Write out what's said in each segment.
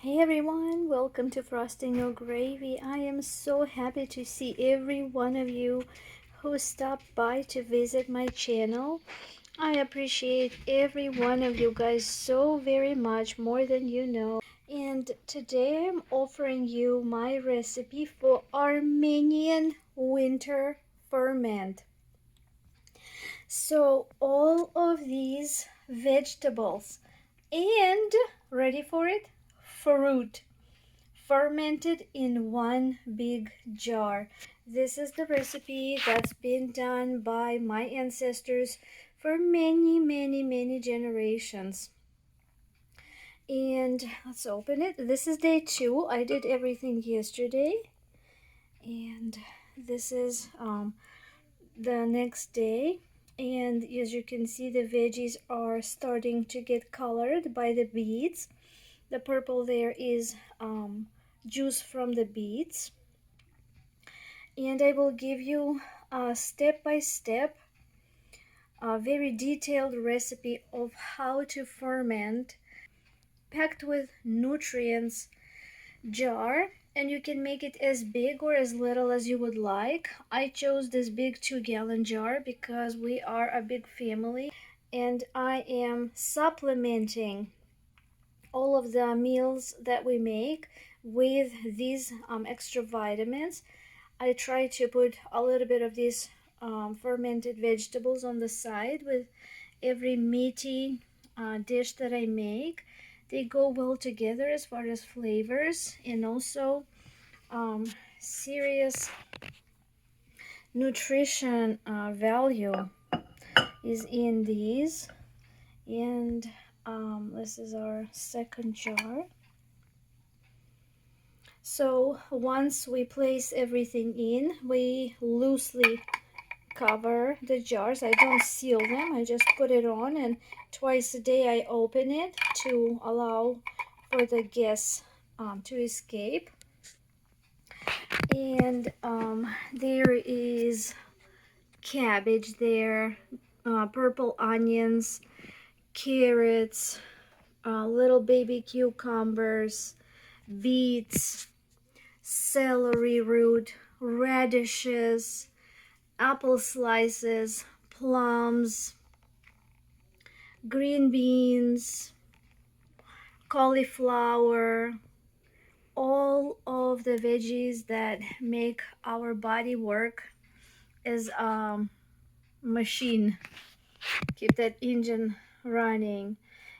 Hey everyone, welcome to Frosting Your Gravy. I am so happy to see every one of you who stopped by to visit my channel. I appreciate every one of you guys so very much, more than you know. And today I'm offering you my recipe for Armenian winter ferment. So all of these vegetables and, ready for it, fruit, fermented in one big jar. This is the recipe that's been done by my ancestors for many generations. And let's open it. This is day 2. I did everything yesterday, and this is the next day. And as you can see, the veggies are starting to get colored by the beets. The purple there is juice from the beets. And I will give you a step-by-step, a very detailed recipe of how to ferment packed with nutrients jar, and you can make it as big or as little as you would like. I chose this big 2-gallon jar because we are a big family, and I am supplementing all of the meals that we make with these extra vitamins. I try to put a little bit of these fermented vegetables on the side with every meaty dish that I make. They go well together as far as flavors, and also serious nutrition value is in these. And this is our second jar. So once we place everything in, we loosely cover the jars. I don't seal them, I just put it on, and twice a day I open it to allow for the guests to escape. And there is cabbage there, purple onions, carrots, little baby cucumbers, beets, celery root, radishes, apple slices, plums, green beans, cauliflower, all of the veggies that make our body work as a machine, keep that engine running.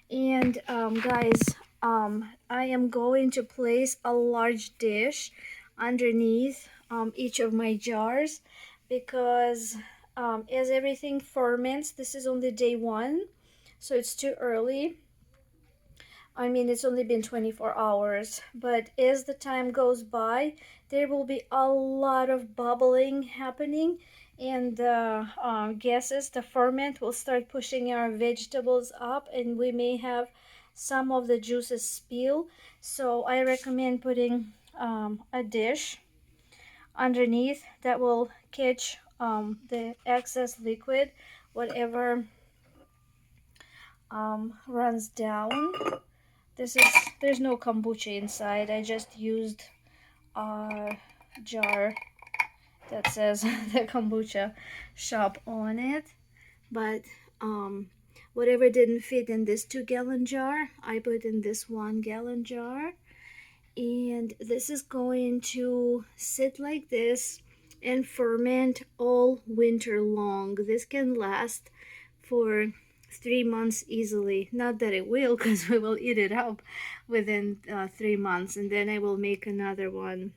And guys, I am going to place a large dish underneath each of my jars, because as everything ferments, this is only day 1, so it's too early. I mean, it's only been 24 hours, but as the time goes by, there will be a lot of bubbling happening, and the gases, the ferment, will start pushing our vegetables up, and we may have some of the juices spill. So I recommend putting a dish underneath that will catch the excess liquid, whatever runs down. There's no kombucha inside. I just used a jar that says the kombucha shop on it, but whatever didn't fit in this 2-gallon jar, I put in this 1-gallon jar. And this is going to sit like this and ferment all winter long. This can last for 3 months easily. Not that it will, because we will eat it up within 3 months, and then I will make another one.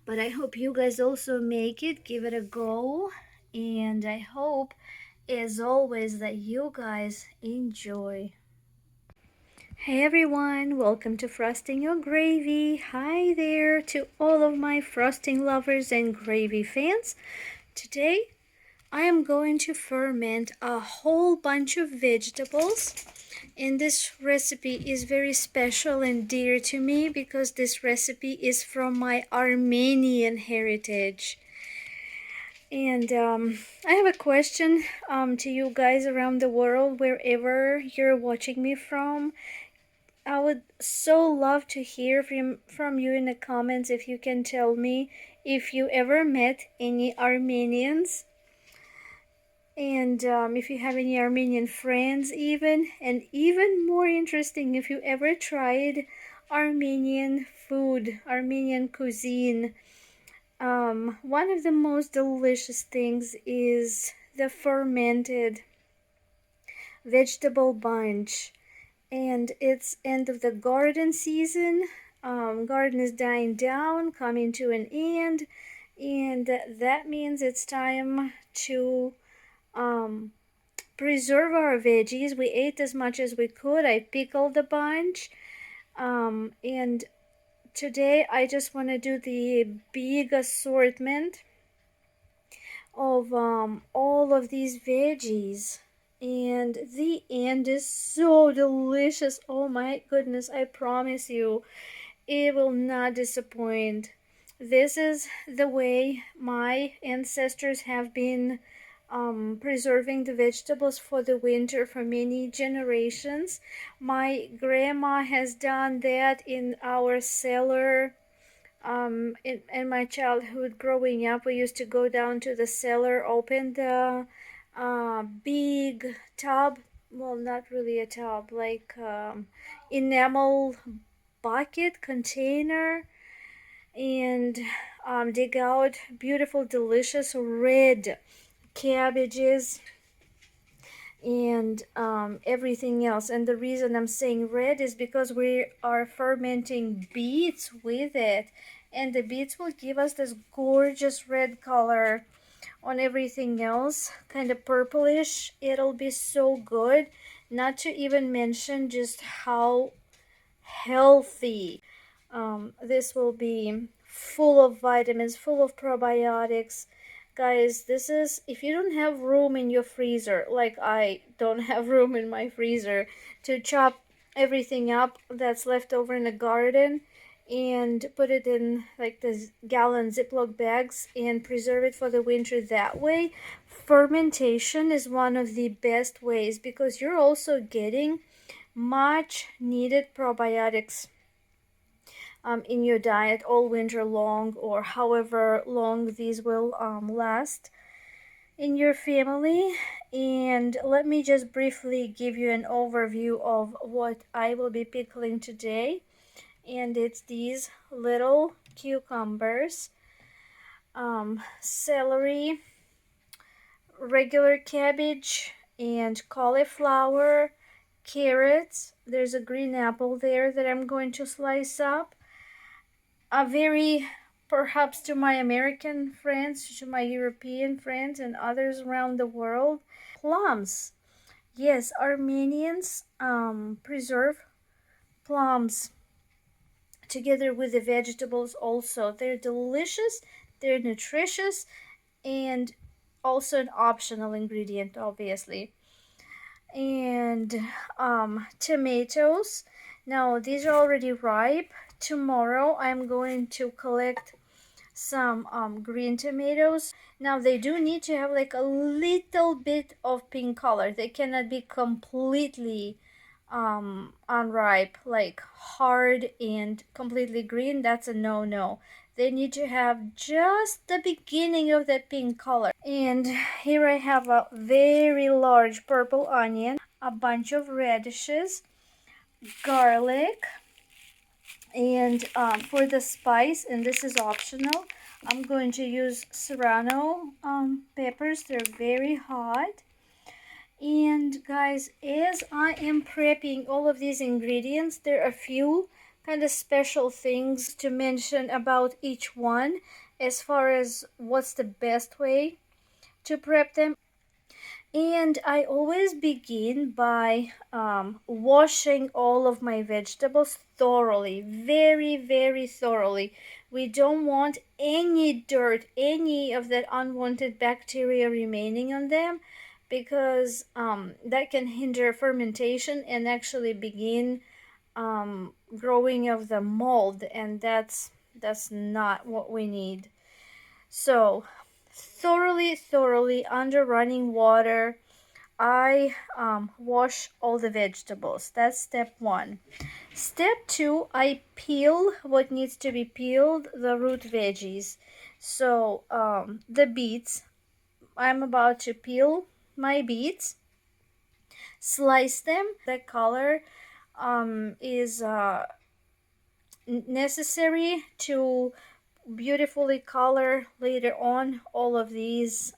But I hope you guys also make it, give it a go, and I hope, as always, that you guys enjoy. Hey everyone, welcome to Frosting Your Gravy. Hi there to all of my frosting lovers and gravy fans. Today I am going to ferment a whole bunch of vegetables, and this recipe is very special and dear to me because this recipe is from my Armenian heritage. And I have a question to you guys around the world, wherever you're watching me from. I would so love to hear from you in the comments if you can tell me if you ever met any Armenians, and if you have any Armenian friends even, and even more interesting, if you ever tried Armenian food, Armenian cuisine. One of the most delicious things is the fermented vegetable bunch, and it's end of the garden season. Garden is dying down, coming to an end, and that means it's time to um, preserve our veggies. We ate as much as we could. I pickled a bunch, and today I just want to do the big assortment of all of these veggies, and the end is so delicious. Oh my goodness, I promise you it will not disappoint. This is the way my ancestors have been preserving the vegetables for the winter for many generations. My grandma has done that in our cellar. In my childhood growing up, we used to go down to the cellar, open the big tub, well, not really a tub, like enamel bucket container, and dig out beautiful, delicious red cabbages and everything else. And the reason I'm saying red is because we are fermenting beets with it, and the beets will give us this gorgeous red color on everything else, kind of purplish. It'll be so good, not to even mention just how healthy this will be, full of vitamins, full of probiotics. Guys, this is, if you don't have room in your freezer, like I don't have room in my freezer to chop everything up that's left over in the garden and put it in like the gallon Ziploc bags and preserve it for the winter that way, fermentation is one of the best ways, because you're also getting much needed probiotics in your diet all winter long, or however long these will last in your family. And let me just briefly give you an overview of what I will be pickling today. And it's these little cucumbers, celery, regular cabbage, and cauliflower, carrots. There's a green apple there that I'm going to slice up. A very, perhaps to my American friends, to my European friends, and others around the world, plums. Yes, Armenians preserve plums together with the vegetables also. They're delicious, they're nutritious, and also an optional ingredient, obviously. And tomatoes. Now, these are already ripe. Tomorrow I'm going to collect some green tomatoes. Now, they do need to have like a little bit of pink color. They cannot be completely unripe, like hard and completely green. That's a no-no. They need to have just the beginning of that pink color. And here I have a very large purple onion, a bunch of radishes, garlic, and for the spice, and this is optional, I'm going to use serrano peppers. They're very hot. And guys, as I am prepping all of these ingredients, there are a few kind of special things to mention about each one as far as what's the best way to prep them. And I always begin by washing all of my vegetables thoroughly, very, very thoroughly. We don't want any dirt, any of that unwanted bacteria remaining on them, because that can hinder fermentation and actually begin growing of the mold, and that's not what we need. So thoroughly under running water, I wash all the vegetables. That's step one. Step two, I peel what needs to be peeled, the root veggies. So the beets, I'm about to peel my beets, slice them. The color is necessary to beautifully color later on all of these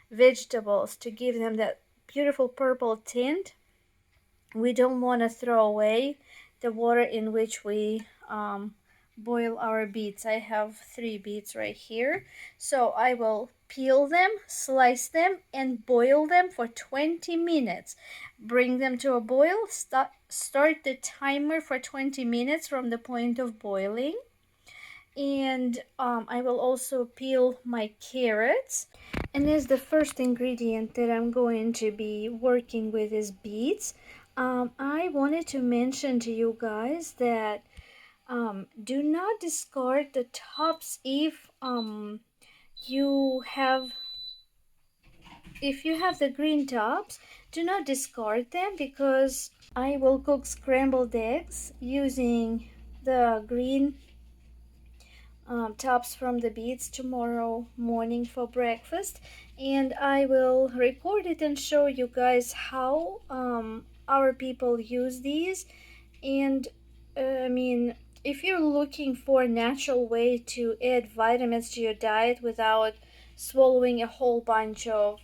vegetables to give them that beautiful purple tint. We don't want to throw away the water in which we boil our beets. I have 3 beets right here. So I will peel them, slice them, and boil them for 20 minutes. Bring them to a boil. Start the timer for 20 minutes from the point of boiling. And I will also peel my carrots. And as the first ingredient that I'm going to be working with is beets, I wanted to mention to you guys that do not discard the tops you have if you have the green tops. Do not discard them, because I will cook scrambled eggs using the green tops from the beets tomorrow morning for breakfast, and I will record it and show you guys how our people use these. And I mean, if you're looking for a natural way to add vitamins to your diet without swallowing a whole bunch of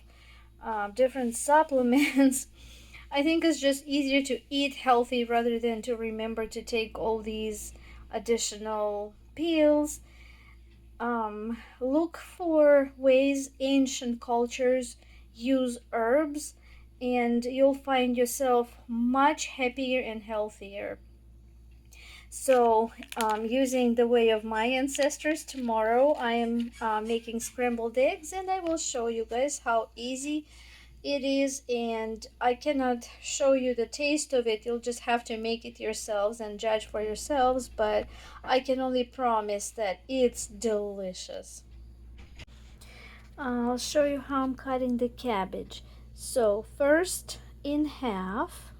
different supplements, I think it's just easier to eat healthy rather than to remember to take all these additional pills. Look for ways ancient cultures use herbs, and you'll find yourself much happier and healthier. So, using the way of my ancestors, tomorrow I am making scrambled eggs, and I will show you guys how easy it is. And I cannot show you the taste of it. You'll just have to make it yourselves and judge for yourselves, but I can only promise that it's delicious. I'll show you how I'm cutting the cabbage. So first, in half.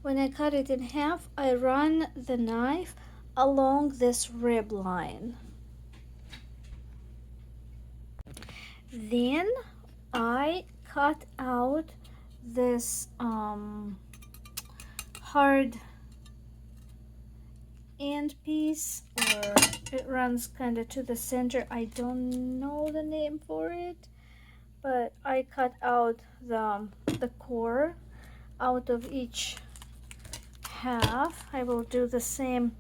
When I cut it in half, I run the knife along this rib line. Then I cut out this hard end piece, or it runs kind of to the center. I don't know the name for it, but I cut out the core out of each half. I will do the same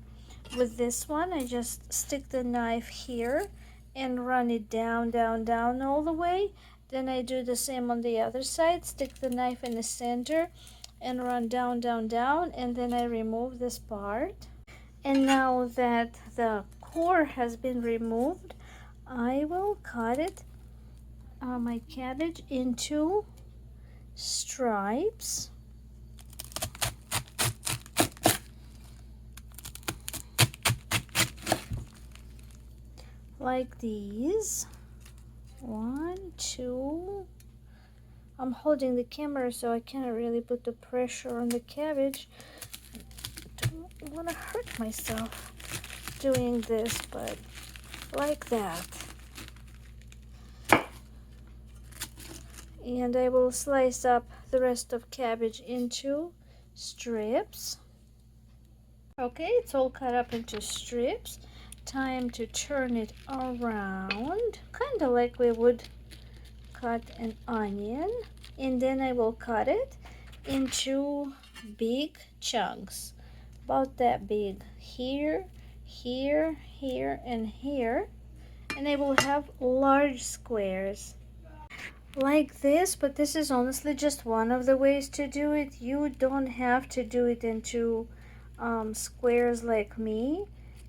with this one. I just stick the knife here and run it down, down, down all the way. Then I do the same on the other side, stick the knife in the center and run down, down, down, and then I remove this part. And now that the core has been removed, I will cut it, my cabbage, into stripes. Like these. 1, 2. I'm holding the camera so I can't really put the pressure on the cabbage. I don't want to hurt myself doing this, but like that. And I will slice up the rest of cabbage into strips. Okay, it's all cut up into strips. Time to turn it around, kind of like we would cut an onion. And then I will cut it into big chunks, about that big, here, here, here, and here. And I will have large squares like this, but this is honestly just one of the ways to do it. You don't have to do it into squares like me.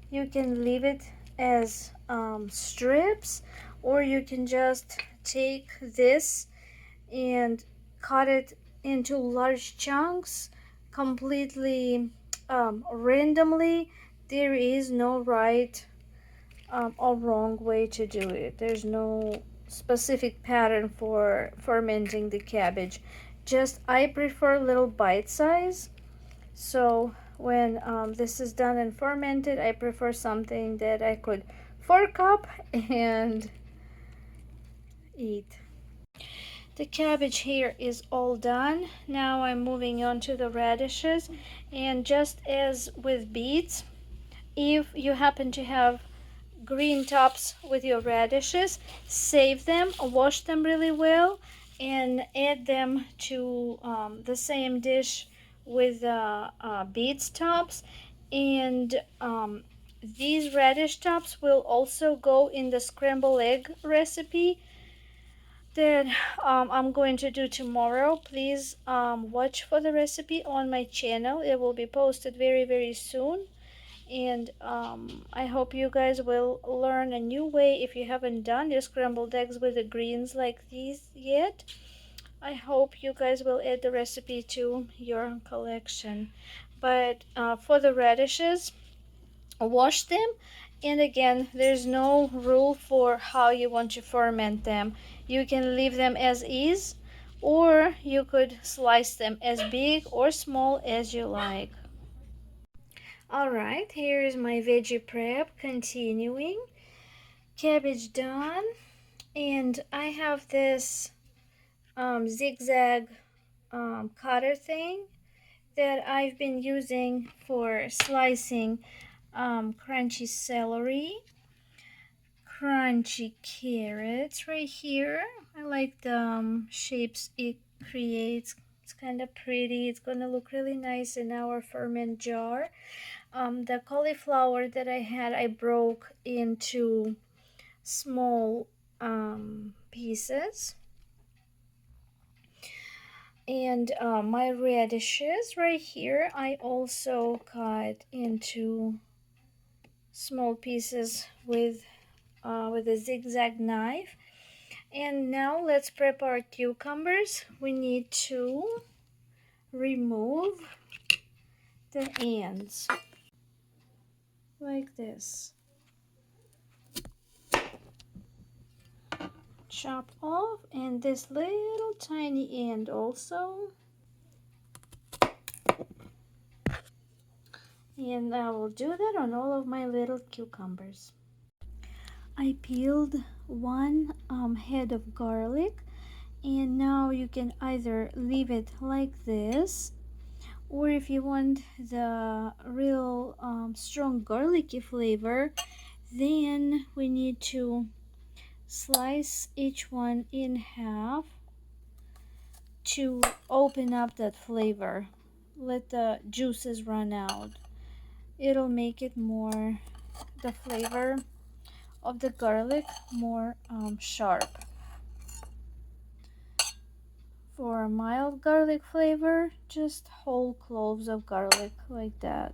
You can leave it as strips, or you can just take this and cut it into large chunks completely randomly. There is no right or wrong way to do it. There's no specific pattern for fermenting the cabbage. Just I prefer little bite size. So when this is done and fermented, I prefer something that I could fork up and eat. The cabbage here is all done. Now I'm moving on to the radishes. And just as with beets, if you happen to have green tops with your radishes, save them, wash them really well, and add them to the same dish with beets tops. And these radish tops will also go in the scrambled egg recipe that I'm going to do tomorrow. Please watch for the recipe on my channel. It will be posted very, very soon. And I hope you guys will learn a new way if you haven't done your scrambled eggs with the greens like these yet. I hope you guys will add the recipe to your collection. But for the radishes, wash them, and again, there's no rule for how you want to ferment them. You can leave them as is, or you could slice them as big or small as you like. Alright, here is my veggie prep continuing. Cabbage done, and I have this zigzag cutter thing that I've been using for slicing crunchy celery, crunchy carrots right here. I like the shapes it creates. It's kind of pretty. It's gonna look really nice in our ferment jar. The cauliflower that I had, I broke into small pieces. And my radishes right here, I also cut into small pieces with a zigzag knife. And now let's prep our cucumbers. We need to remove the ends like this. Chop off, and this little tiny end also. And I will do that on all of my little cucumbers. I peeled one head of garlic, and now you can either leave it like this, or if you want the real strong garlicky flavor, then we need to slice each one in half to open up that flavor. Let the juices run out. It'll make it more, the flavor of the garlic more sharp. For a mild garlic flavor, just whole cloves of garlic like that.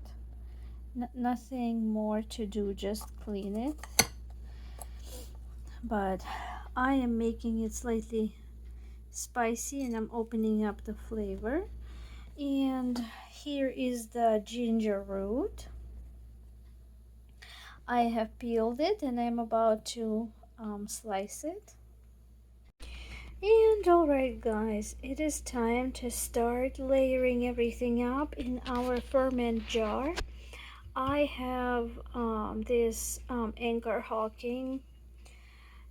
Nothing more to do, just clean it. But I am making it slightly spicy, and I'm opening up the flavor. And here is the ginger root. I have peeled it, and I'm about to slice it. And alright guys, it is time to start layering everything up in our ferment jar. I have this Anchor Hawking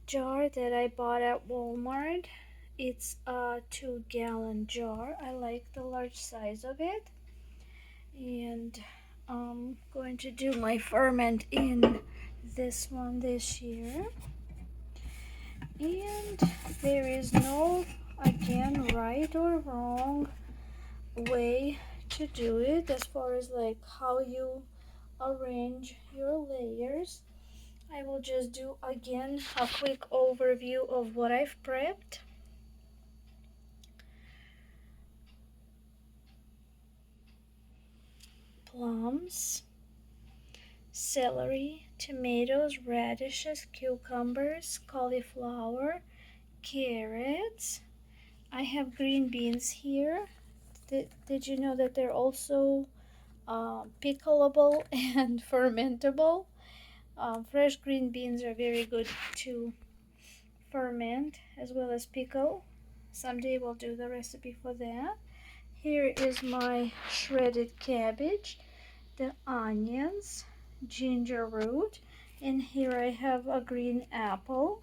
jar that I bought at Walmart. It's a 2-gallon jar. I like the large size of it. And I'm going to do my ferment in this one this year. And there is no, again, right or wrong way to do it as far as like how you arrange your layers. I will just do again a quick overview of what I've prepped. Plums, celery, tomatoes, radishes, cucumbers, cauliflower, carrots. I have green beans here. Did you know that they're also pickleable and fermentable? Fresh green beans are very good to ferment as well as pickle. Someday we'll do the recipe for that. Here is my shredded cabbage, the onions, ginger root, and here I have a green apple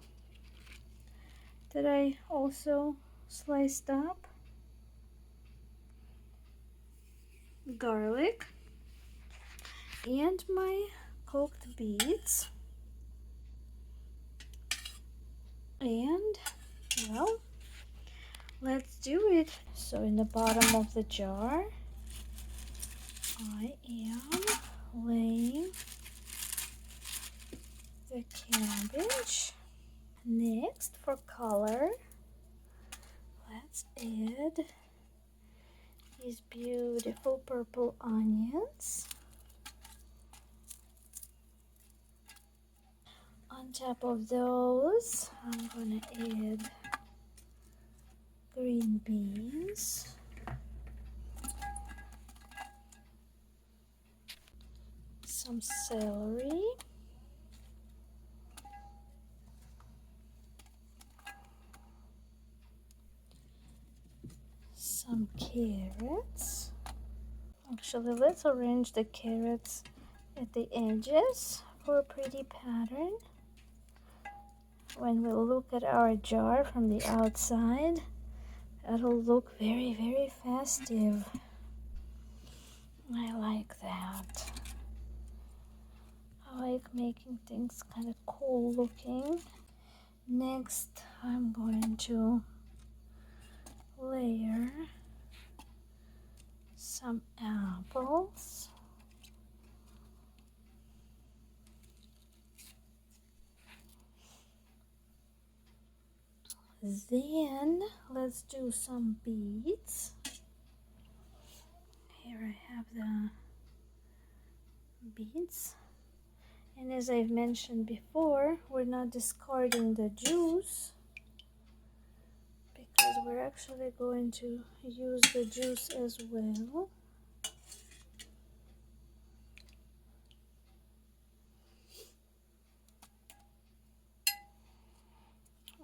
that I also sliced up, garlic, and my cooked beets, and well, let's do it. So in the bottom of the jar I am laying the cabbage. Next, for color, let's add these beautiful purple onions. On top of those, I'm gonna add green beans, some celery, some carrots. Actually, let's arrange the carrots at the edges for a pretty pattern. When we look at our jar from the outside, that'll look very, very festive. I like that. I like making things kind of cool looking. Next, I'm going to layer some apples. Then let's do some beets. Here I have the beets. And as I've mentioned before, we're not discarding the juice because we're actually going to use the juice as well.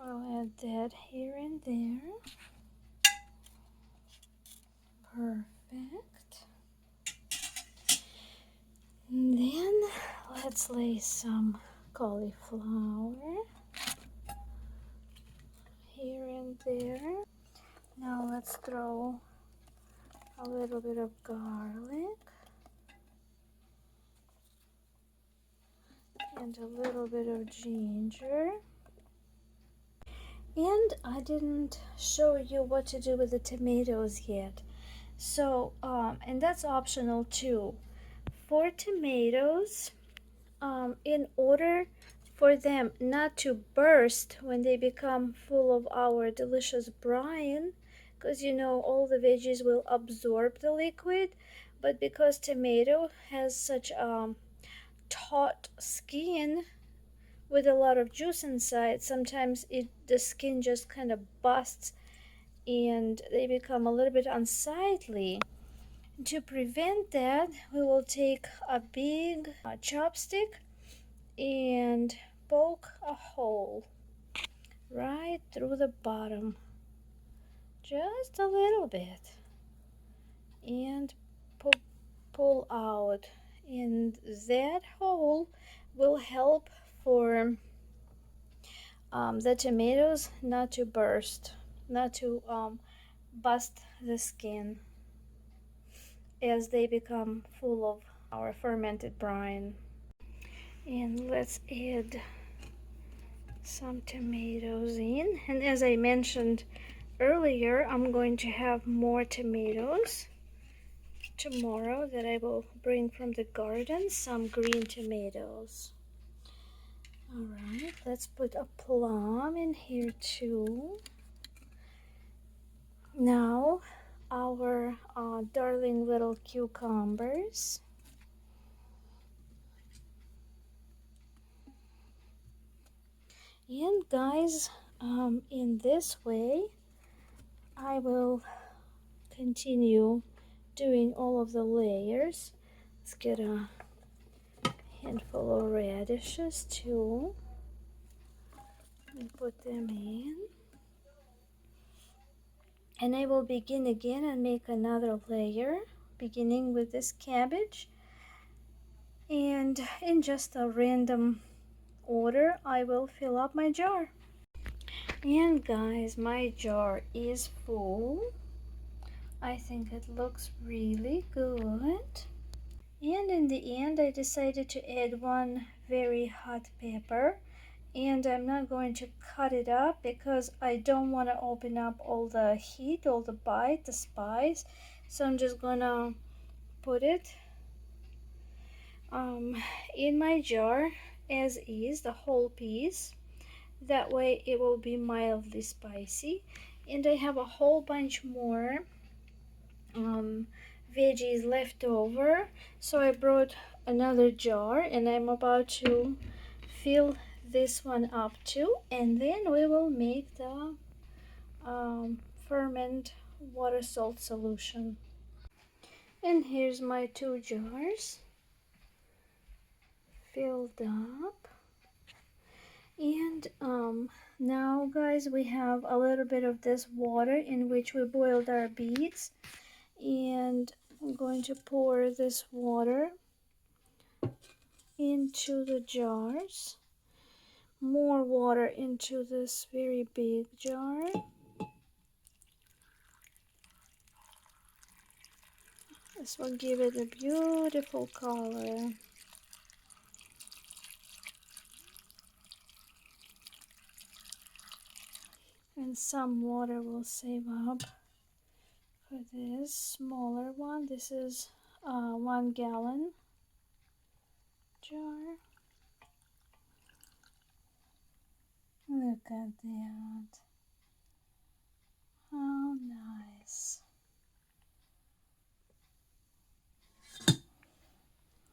I'll add that here and there. Perfect. And then let's lay some cauliflower here and there. Now let's throw a little bit of garlic and a little bit of ginger. And I didn't show you what to do with the tomatoes yet. So, and that's optional too. For tomatoes, in order for them not to burst when they become full of our delicious brine, because you know all the veggies will absorb the liquid, but because tomato has such taut skin with a lot of juice inside, sometimes the skin just kind of busts and they become a little bit unsightly. To prevent that, we will take a big chopstick and poke a hole right through the bottom, just a little bit, and pull out, and that hole will help for the tomatoes not to burst, not to bust the skin as they become full of our fermented brine. And let's add some tomatoes in, and as I mentioned earlier, I'm going to have more tomatoes tomorrow that I will bring from the garden, some green tomatoes. Alright, let's put a plum in here too. Now our darling little cucumbers. And guys, in this way I will continue doing all of the layers. Let's get a handful of radishes too. and put them in. And I will begin again and make another layer, beginning with this cabbage. And in just a random order, I will fill up my jar. And guys, my jar is full. I think it looks really good. And in the end, I decided to add one very hot pepper. And I'm not going to cut it up because I don't want to open up all the heat, all the bite, the spice. So I'm just gonna put it in my jar as is, the whole piece. That way it will be mildly spicy. And I have a whole bunch more veggies left over, so I brought another jar and I'm about to fill this one up too, and then we will make the ferment water salt solution. And here's my 2 jars filled up. And now guys, we have a little bit of this water in which we boiled our beets, and I'm going to pour this water into the jars. More water into this very big jar. This will give it a beautiful color. And some water will save up for this smaller one. This is a 1 gallon jar. Look at that. How nice.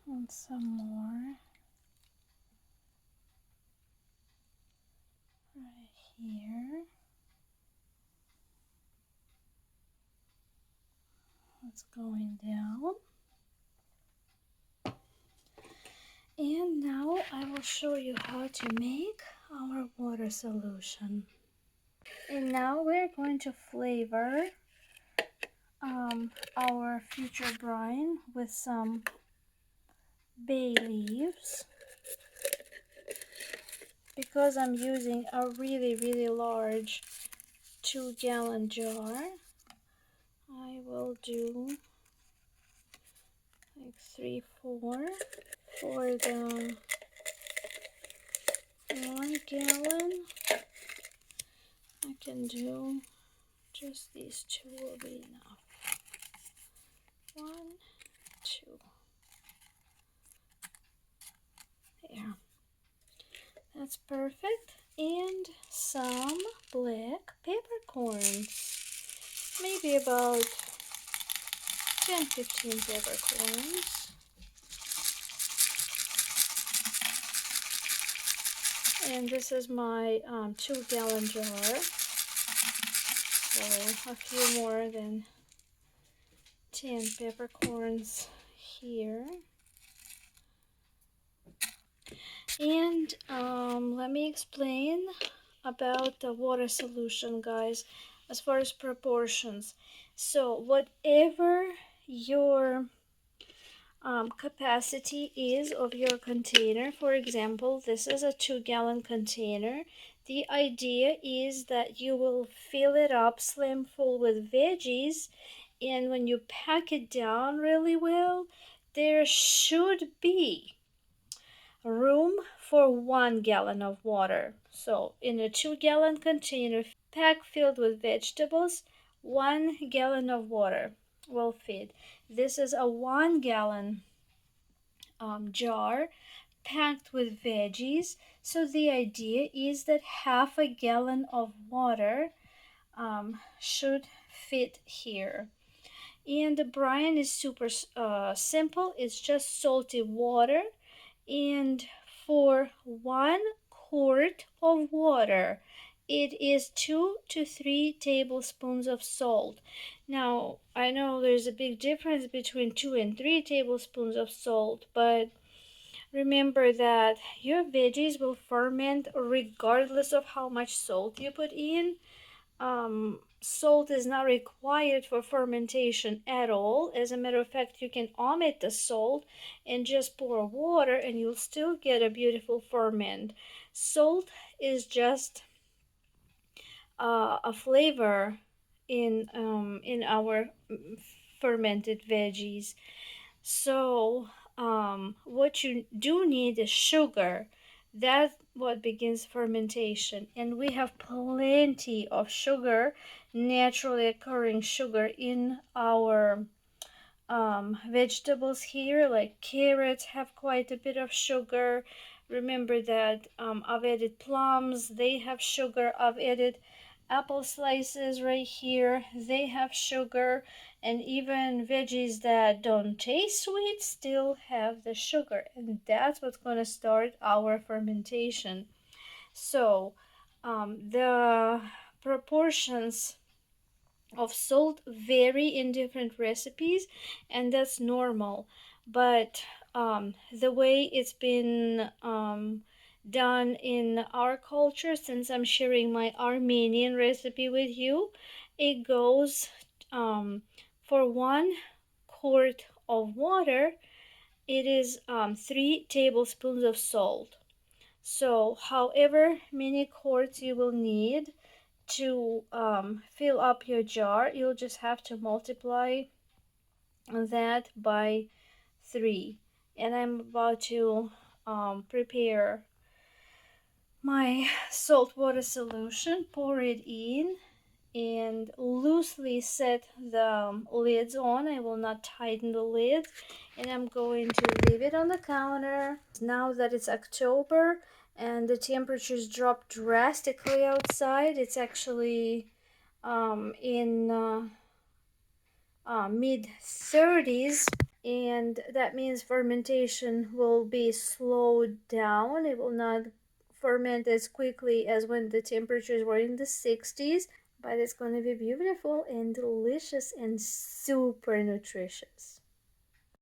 And some more right here. It's going down. And now I will show you how to make our water solution. And now we're going to flavor our future brine with some bay leaves. Because I'm using a really large 2-gallon jar, I will do like 3, 4 for the 1 gallon. I can do just these 2 will be enough. 1, 2. There. That's perfect. And some black peppercorns. Maybe about 10-15 peppercorns. And this is my 2-gallon jar. So a few more than 10 peppercorns here. And let me explain about the water solution, guys, as far as proportions. So whatever your capacity is of your container, for example, this is a 2-gallon container. The idea is that you will fill it up slim full with veggies, and when you pack it down really well, there should be room for 1 gallon of water. So in a 2-gallon container pack filled with vegetables, 1 gallon of water will fit. This is a 1 gallon jar packed with veggies. So the idea is that half a gallon of water should fit here. And the brine is super simple. It's just salty water. And for 1 quart of water, it is 2 to 3 tablespoons of salt. Now, I know there's a big difference between 2 and 3 tablespoons of salt, but Remember that your veggies will ferment regardless of how much salt you put in. Salt is not required for fermentation at all. As a matter of fact, you can omit the salt and just pour water and you'll still get a beautiful ferment. Salt is just a flavor in our fermented veggies. So what you do need is sugar. That's what begins fermentation, and we have plenty of sugar, naturally occurring sugar in our vegetables here. Like carrots have quite a bit of sugar. Remember that I've added plums, they have sugar. I've added apple slices right here, they have sugar. And even veggies that don't taste sweet still have the sugar, and that's what's going to start our fermentation. So the proportions of salt vary in different recipes, and that's normal. But the way it's been done in our culture, since I'm sharing my Armenian recipe with you, it goes for 1 quart of water, it is 3 tablespoons of salt. So, however many quarts you will need to fill up your jar, you'll just have to multiply that by 3. And I'm about to prepare my salt water solution, pour it in, and loosely set the lids on. I will not tighten the lid, and I'm going to leave it on the counter. Now that it's October and the temperatures dropped drastically outside, it's actually in mid 30s, and that means fermentation will be slowed down. It will not ferment as quickly as when the temperatures were in the 60s, but it's going to be beautiful and delicious and super nutritious.